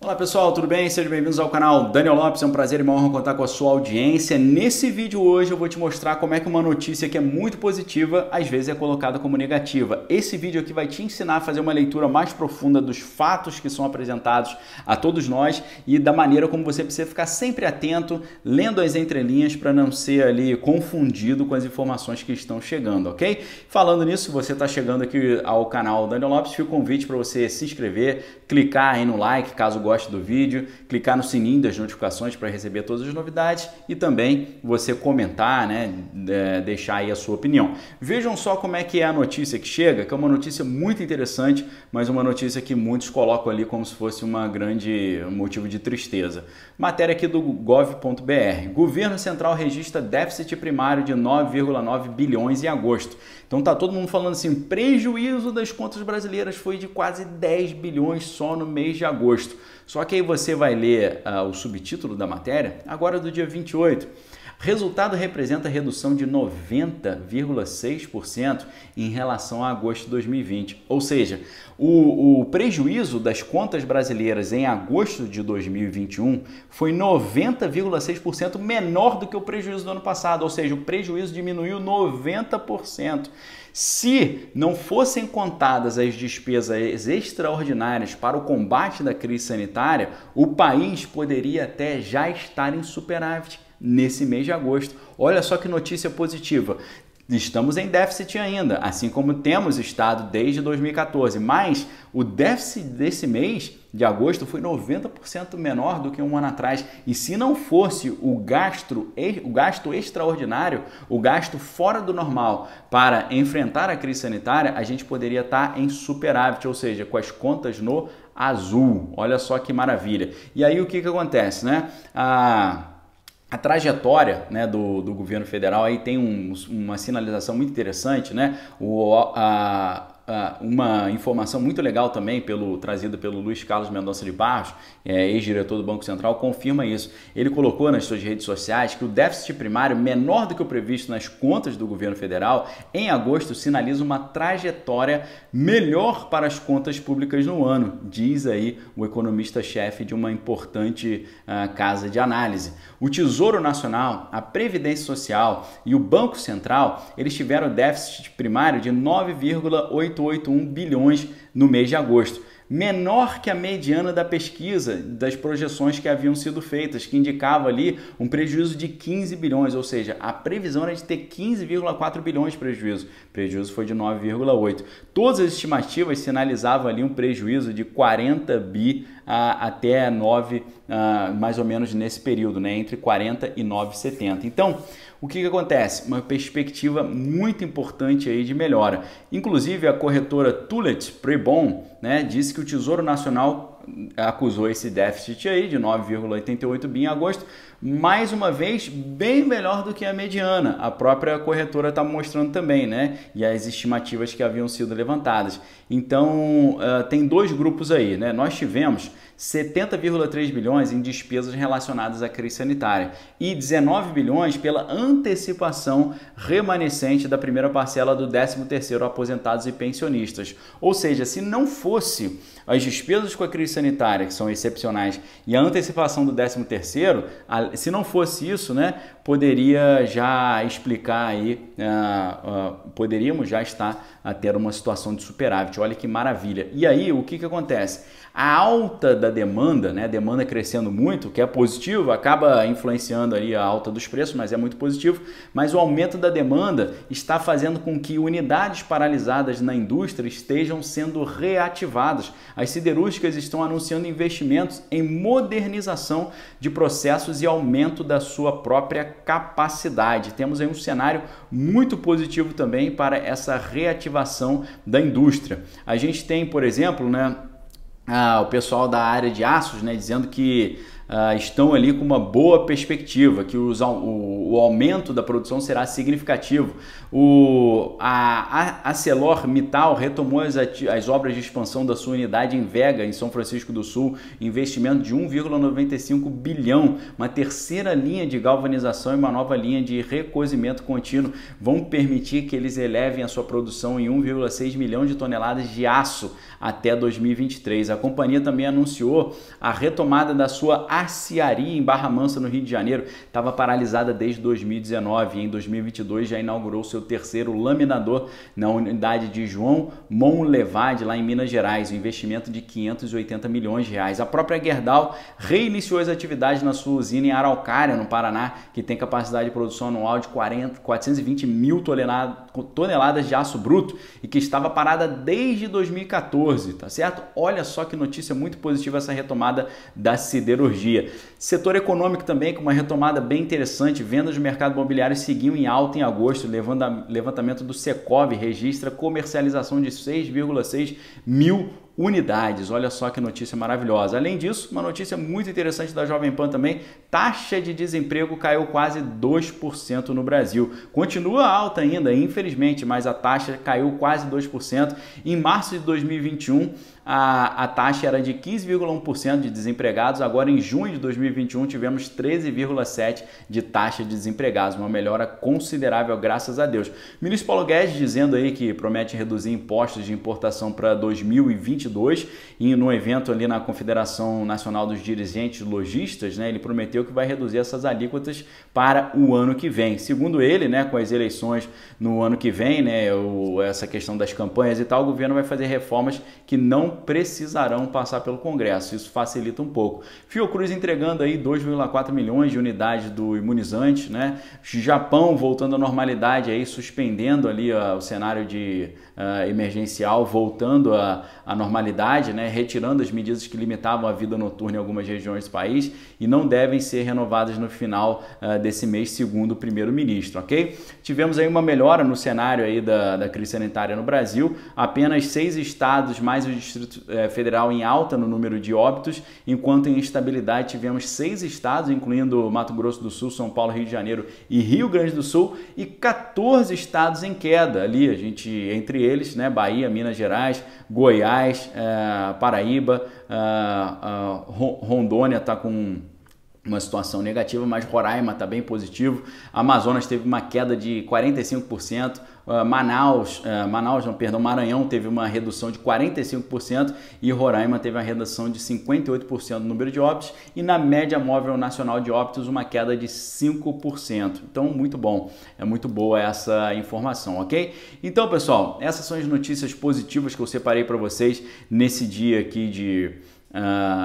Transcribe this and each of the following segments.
Olá pessoal, tudo bem? Sejam bem-vindos ao canal Daniel Lopes, é um prazer e uma honra contar com a sua audiência. Nesse vídeo hoje eu vou te mostrar como é que uma notícia que é muito positiva às vezes é colocada como negativa. Esse vídeo aqui vai te ensinar a fazer uma leitura mais profunda dos fatos que são apresentados a todos nós e da maneira como você precisa ficar sempre atento, lendo as entrelinhas para não ser ali confundido com as informações que estão chegando, ok? Falando nisso, se você está chegando aqui ao canal Daniel Lopes, fica o convite para você se inscrever, clicar aí no like caso goste do vídeo, clicar no sininho das notificações para receber todas as novidades e também você comentar, né, deixar aí a sua opinião. Vejam só como é que é a notícia que chega, que é uma notícia muito interessante, mas uma notícia que muitos colocam ali como se fosse um motivo de tristeza. Matéria aqui do gov.br. Governo Central registra déficit primário de 9,9 bilhões em agosto. Então tá todo mundo falando assim, prejuízo das contas brasileiras foi de quase 10 bilhões só no mês de agosto. Só que aí você vai ler o subtítulo da matéria, agora do dia 28. Resultado representa redução de 90,6% em relação a agosto de 2020. Ou seja, o prejuízo das contas brasileiras em agosto de 2021 foi 90,6% menor do que o prejuízo do ano passado. Ou seja, o prejuízo diminuiu 90%. Se não fossem contadas as despesas extraordinárias para o combate da crise sanitária, o país poderia até já estar em superávit nesse mês de agosto. Olha só que notícia positiva. Estamos em déficit ainda, assim como temos estado desde 2014, mas o déficit desse mês de agosto foi 90% menor do que um ano atrás. E se não fosse o gasto extraordinário, o gasto fora do normal para enfrentar a crise sanitária, a gente poderia estar em superávit, ou seja, com as contas no azul. Olha só que maravilha. E aí o que acontece, né? A trajetória, né, do governo federal aí tem uma sinalização muito interessante, né? Uma informação muito legal também trazida pelo Luiz Carlos Mendonça de Barros, ex-diretor do Banco Central, confirma isso. Ele colocou nas suas redes sociais que o déficit primário menor do que o previsto nas contas do governo federal em agosto sinaliza uma trajetória melhor para as contas públicas no ano, diz aí o economista-chefe de uma importante casa de análise. O Tesouro Nacional, a Previdência Social e o Banco Central, eles tiveram déficit primário de 9,881 bilhões no mês de agosto, menor que a mediana da pesquisa das projeções que haviam sido feitas, que indicava ali um prejuízo de 15 bilhões, ou seja, a previsão era de ter 15,4 bilhões de prejuízo. O prejuízo foi de 9,8. Todas as estimativas sinalizavam ali um prejuízo de 40 bi até 9, mais ou menos nesse período, né? Entre 40 e 9,70. Então, o que acontece? Uma perspectiva muito importante aí de melhora. Inclusive, a corretora Tullett Prebon, né, disse que o Tesouro Nacional acusou esse déficit aí de 9,88 bi em agosto, mais uma vez bem melhor do que a mediana. A própria corretora está mostrando também, né? E as estimativas que haviam sido levantadas. Então, tem dois grupos aí, né? Nós tivemos 70,3 bilhões em despesas relacionadas à crise sanitária e 19 bilhões pela antecipação remanescente da primeira parcela do 13º aposentados e pensionistas. Ou seja, se não fosse as despesas com a crise sanitária, que são excepcionais, e a antecipação do 13º, se não fosse isso, né, poderia já explicar aí, poderíamos já estar a ter uma situação de superávit. Olha que maravilha. E aí, o que acontece? A alta da demanda, né, a demanda crescendo muito, que é positivo, acaba influenciando ali a alta dos preços, mas é muito positivo, mas o aumento da demanda está fazendo com que unidades paralisadas na indústria estejam sendo reativadas. As siderúrgicas estão anunciando investimentos em modernização de processos e aumento da sua própria capacidade. Temos aí um cenário muito positivo também para essa reativação da indústria. A gente tem, por exemplo, né, o pessoal da área de aços, né, dizendo que estão ali com uma boa perspectiva, que o aumento da produção será significativo. A ArcelorMittal retomou as obras de expansão da sua unidade em Vega, em São Francisco do Sul, investimento de 1,95 bilhão, uma terceira linha de galvanização e uma nova linha de recozimento contínuo vão permitir que eles elevem a sua produção em 1,6 milhão de toneladas de aço até 2023. A companhia também anunciou a retomada da sua aciaria em Barra Mansa, no Rio de Janeiro. Estava paralisada desde 2019 e em 2022 já inaugurou seu terceiro laminador na unidade de João Monlevade, lá em Minas Gerais, um investimento de 580 milhões de reais. A própria Gerdau reiniciou as atividades na sua usina em Araucária, no Paraná, que tem capacidade de produção anual de 420 mil toneladas de aço bruto e que estava parada desde 2014, tá certo? Olha só que notícia muito positiva essa retomada da siderurgia. Setor econômico também com uma retomada bem interessante, vendas do mercado imobiliário seguiam em alta em agosto, levantamento do Secov registra comercialização de 6,6 mil unidades. Olha só que notícia maravilhosa. Além disso, uma notícia muito interessante da Jovem Pan também, taxa de desemprego caiu quase 2% no Brasil. Continua alta ainda, infelizmente, mas a taxa caiu quase 2%. Em março de 2021, a taxa era de 15,1% de desempregados, agora em junho de 2021 tivemos 13,7% de taxa de desempregados, uma melhora considerável, graças a Deus. O ministro Paulo Guedes dizendo aí que promete reduzir impostos de importação para 2022 e no evento ali na Confederação Nacional dos Dirigentes Lojistas, né, ele prometeu que vai reduzir essas alíquotas para o ano que vem. Segundo ele, né, com as eleições no ano que vem, né, essa questão das campanhas e tal, o governo vai fazer reformas que não precisarão passar pelo Congresso. Isso facilita um pouco. Fiocruz entregando aí 2,4 milhões de unidades do imunizante, né? Japão voltando à normalidade aí, suspendendo ali o cenário de emergencial, voltando à normalidade, né? Retirando as medidas que limitavam a vida noturna em algumas regiões do país e não devem ser renovadas no final desse mês, segundo o primeiro-ministro, ok? Tivemos aí uma melhora no cenário aí da crise sanitária no Brasil, apenas 6 estados mais o Distrito Federal em alta no número de óbitos, enquanto em estabilidade tivemos 6 estados, incluindo Mato Grosso do Sul, São Paulo, Rio de Janeiro e Rio Grande do Sul, e 14 estados em queda ali, entre eles, né, Bahia, Minas Gerais, Goiás, Paraíba, Rondônia está com uma situação negativa, mas Roraima está bem positivo. Amazonas teve uma queda de 45%, Maranhão teve uma redução de 45% e Roraima teve uma redução de 58% no número de óbitos e na média móvel nacional de óbitos uma queda de 5%. Então, muito bom, é muito boa essa informação, ok? Então, pessoal, essas são as notícias positivas que eu separei para vocês nesse dia aqui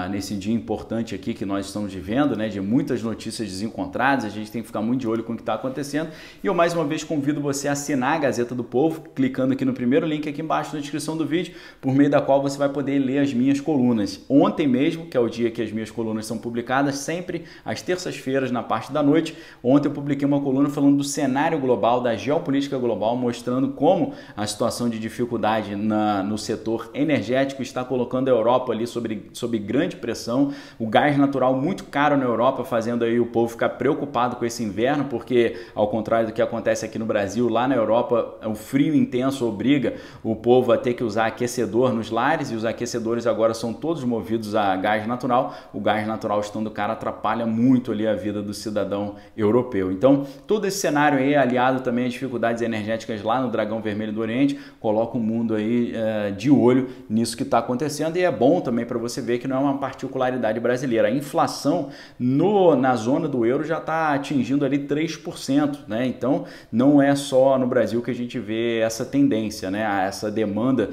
nesse dia importante aqui que nós estamos vivendo, né, de muitas notícias desencontradas. A gente tem que ficar muito de olho com o que está acontecendo e eu mais uma vez convido você a assinar a Gazeta do Povo, clicando aqui no primeiro link aqui embaixo na descrição do vídeo, por meio da qual você vai poder ler as minhas colunas. Ontem mesmo, que é o dia que as minhas colunas são publicadas, sempre às terças-feiras na parte da noite, ontem eu publiquei uma coluna falando do cenário global, da geopolítica global, mostrando como a situação de dificuldade no setor energético está colocando a Europa ali sob grande pressão, o gás natural muito caro na Europa, fazendo aí o povo ficar preocupado com esse inverno, porque ao contrário do que acontece aqui no Brasil, lá na Europa o frio intenso obriga o povo a ter que usar aquecedor nos lares e os aquecedores agora são todos movidos a gás natural. O gás natural estando caro atrapalha muito ali a vida do cidadão europeu. Então todo esse cenário aí, aliado também às dificuldades energéticas lá no Dragão Vermelho do Oriente, coloca o mundo aí de olho nisso que está acontecendo e é bom também para você ver que não é uma particularidade brasileira. A inflação na zona do euro já está atingindo ali 3%, né? Então não é só no Brasil que a gente vê essa tendência, né? Essa demanda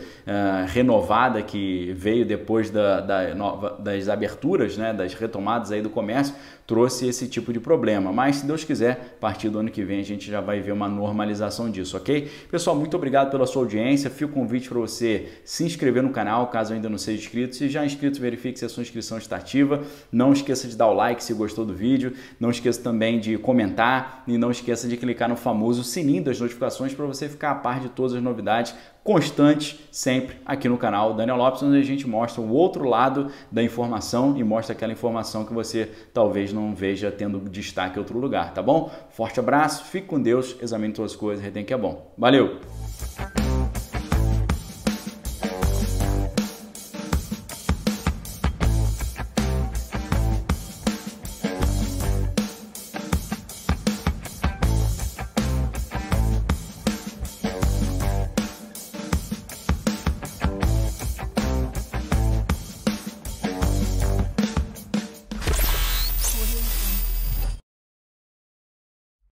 renovada que veio depois das aberturas, né? Das retomadas aí do comércio, trouxe esse tipo de problema. Mas se Deus quiser, a partir do ano que vem a gente já vai ver uma normalização disso, ok? Pessoal, muito obrigado pela sua audiência. Fica o convite para você se inscrever no canal, caso ainda não seja inscrito. Se já é inscrito, inscrito, verifique se a sua inscrição está ativa. Não esqueça de dar o like se gostou do vídeo. Não esqueça também de comentar e não esqueça de clicar no famoso sininho das notificações para você ficar a par de todas as novidades constantes sempre aqui no canal Daniel Lopes, onde a gente mostra o outro lado da informação e mostra aquela informação que você talvez não veja tendo destaque em outro lugar, tá bom? Forte abraço, fique com Deus, examine suas coisas, retém que é bom. Valeu!